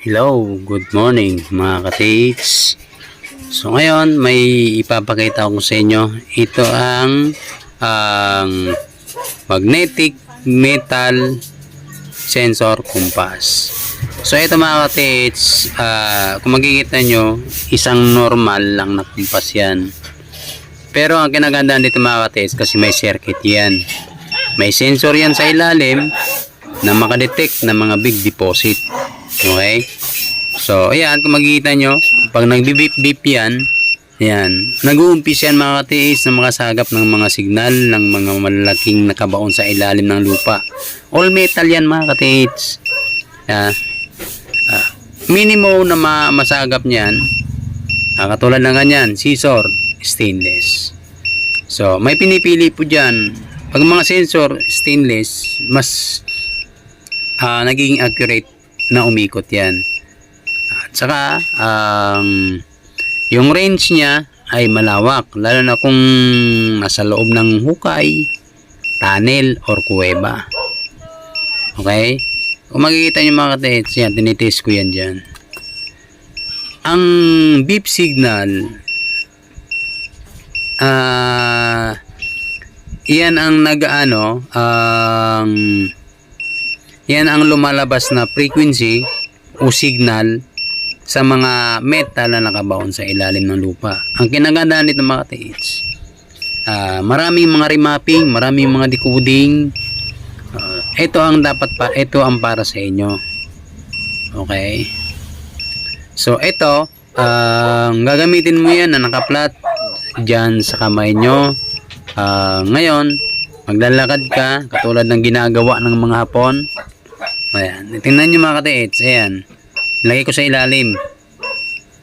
Hello, good morning mga ka-tates. So ngayon may ipapakita ko sa inyo. Ito ang magnetic metal sensor compass. So ito mga ka-tates, kung makikita nyo, isang normal lang na compass yan. Pero ang kinagandaan dito mga ka-tates, kasi may circuit yan. May sensor yan sa ilalim na makadetect ng mga big deposit. Okay? So, ayan, kung makikita nyo, pag nag-beep-beep yan, ayan, nag-uumpis yan mga katiis na makasagap ng mga signal ng mga malalaking nakabaon sa ilalim ng lupa. All metal yan mga katiis. Minimum na masagap niyan, katulad ng ganyan, scissor, stainless. So, may pinipili po dyan. Pag mga sensor, stainless, mas nagiging accurate na umikot yan. At saka yung range niya ay malawak, lalo na kung nasa loob ng hukay, tunnel or kuweba. Okay, kung makikita nyo mga katets, yan, tinitest ko yan dyan. Ang beep signal, yan ang yan ang lumalabas na frequency o signal sa mga metal na nakabaon sa ilalim ng lupa. Ang kinagandaan nito mga katiits, maraming mga remapping, maraming mga decoding. Ito ang para sa inyo. Okay? So ito, gagamitin mo yan na nakaplat dyan sa kamay nyo. Ngayon, maglalakad ka, katulad ng ginagawa ng mga Hapon. Ayan, tingnan nyo mga katiits, ayan, lagay ko sa ilalim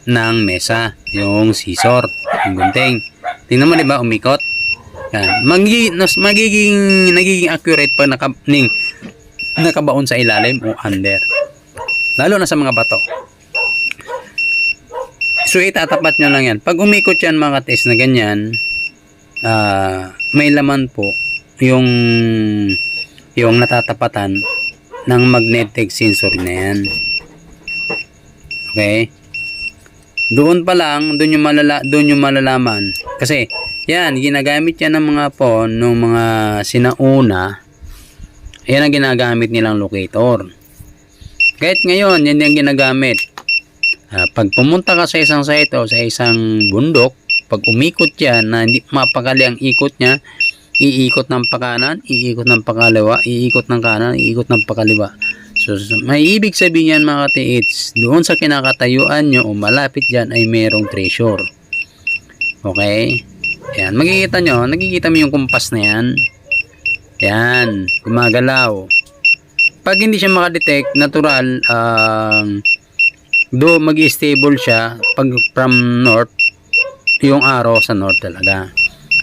ng mesa yung scissor, yung gunting. Tingnan mo, diba, umikot. Ayan, nagiging accurate pag nakabaon sa ilalim o under, lalo na sa mga bato. So itatapat nyo lang yan. Pag umikot yan mga katiits na ganyan, may laman po yung natatapatan ng magnetic sensor na yan. Okay? Doon pa lang, doon yung malalaman. Kasi, yan, ginagamit yan ng mga phone, ng mga sinauna. Yan ang ginagamit nilang locator. Kahit ngayon, yan yung ginagamit. Pag pumunta ka sa isang site o sa isang bundok, pag umikot yan, na hindi mapakali ang ikot niya, iikot ng pakanan, iikot ng pakaliwa, iikot ng kanan, iikot ng pakaliwa. So may ibig sabihin yan mga katiits, doon sa kinakatayuan nyo o malapit dyan ay mayroong treasure. Okay? Yan, nakikita mo yung kumpas na yan. Yan, gumagalaw. Pag hindi siya makadetect, natural, mag-stable siya pag from north, yung arrow sa north talaga.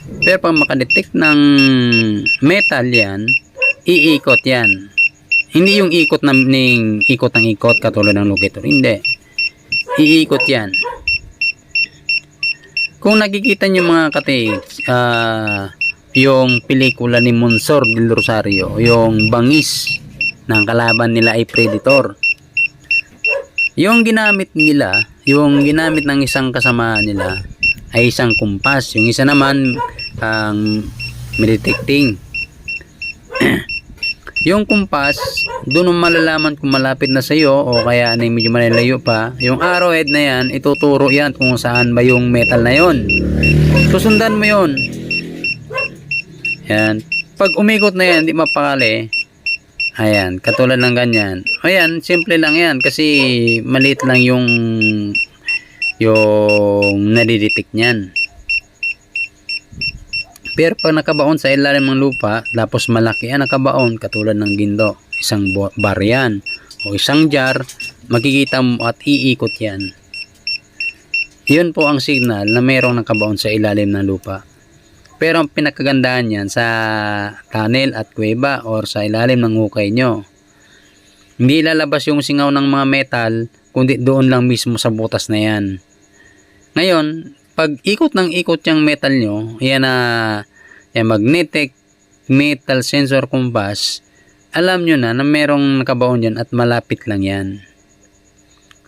Pero pag makadetect ng metal yan, iikot yan. Hindi yung ikot ng ikot katulad ng locator. Hindi. Iikot yan. Kung nakikita nyo mga katiits, yung pelikula ni Monsor del Rosario, yung bangis ng kalaban nila ay Predator. Yung ginamit ng isang kasama nila ay isang kumpas. Yung isa naman ang detecting. Yung kumpas, doon mo malalaman kung malapit na sa iyo o kaya na medyo malalayo pa. Yung arrowhead na yan, ituturo yan kung saan ba yung metal na yon. Susundan mo yon. Yan. Pag umikot na yan, di mapakali. Ayan, katulad ng ganyan. Ayan, simple lang yan kasi maliit lang yung nadidetect niyan. Pero pag nakabaon sa ilalim ng lupa, tapos malaki ang nakabaon, katulad ng gindo, isang bar yan, o isang jar, makikita mo at iikot yan. Yun po ang signal na mayroong nakabaon sa ilalim ng lupa. Pero ang pinakagandaan yan sa tunnel at kuweba or sa ilalim ng hukay nyo. Hindi lalabas yung singaw ng mga metal, kundi doon lang mismo sa butas na yan. Ngayon, pag ikot ng ikot yung metal nyo, yan yung magnetic metal sensor compass, alam nyo na merong nakabaon dyan at malapit lang yan.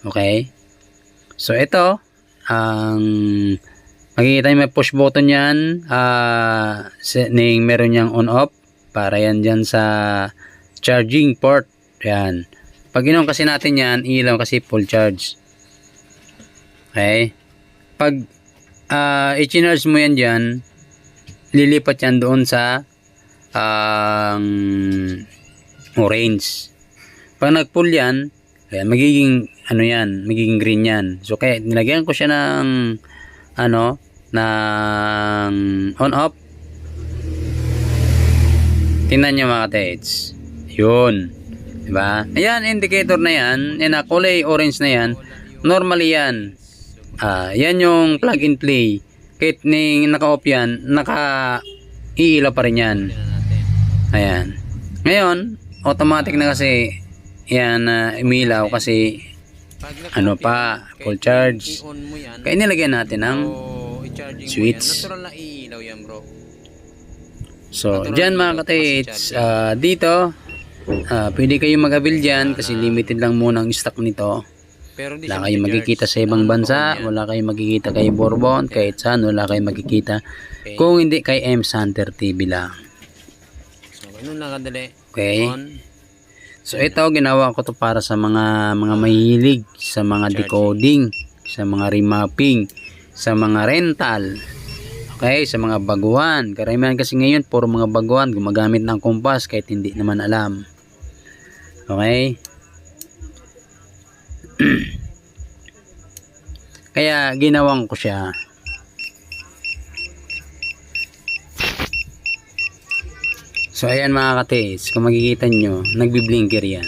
Okay? So ito, ang makikita nyo may push button yan, meron niyang on off, para yan dyan sa charging port. Yan. Pag inon kasi natin yan, ilaw kasi full charge. Okay? Pag i-charge mo yan dyan, lilipat yan doon sa orange. Pag nag-full yan, ayan, magiging ano yan, magiging green yan. So kaya nilagyan ko siya ng ng on off. Tingnan nyo mga ka-TH. Yun. Diba? Ayan, indicator na yan. Yan na, kulay orange na yan. Normally yan. Yan yung plug and play. Kahit naka-off yan, naka-iila pa rin yan. Ayan. Ngayon, automatic na kasi yan umilaw kasi full charge. Kaya nilagyan natin ng switch. So, dyan mga ka-TH, dito, pwede kayo mag-avail dyan kasi limited lang muna ang stock nito. Wala kayong magkikita sa ibang bansa, wala kayong magkikita kay Bourbon, kahit saan, wala kayong magkikita kung hindi kay Ems Hunter TV lang. Okay. So ito, ginawa ko to para sa mga mahilig sa mga decoding, sa mga remapping, sa mga rental. Okay, sa mga baguhan. Karamihan kasi ngayon, puro mga baguhan gumagamit ng kompas kahit hindi naman alam. Okay? Kaya ginawang ko siya. So ayan mga ka-TH, kung makikita nyo, nagbi-blinker yan.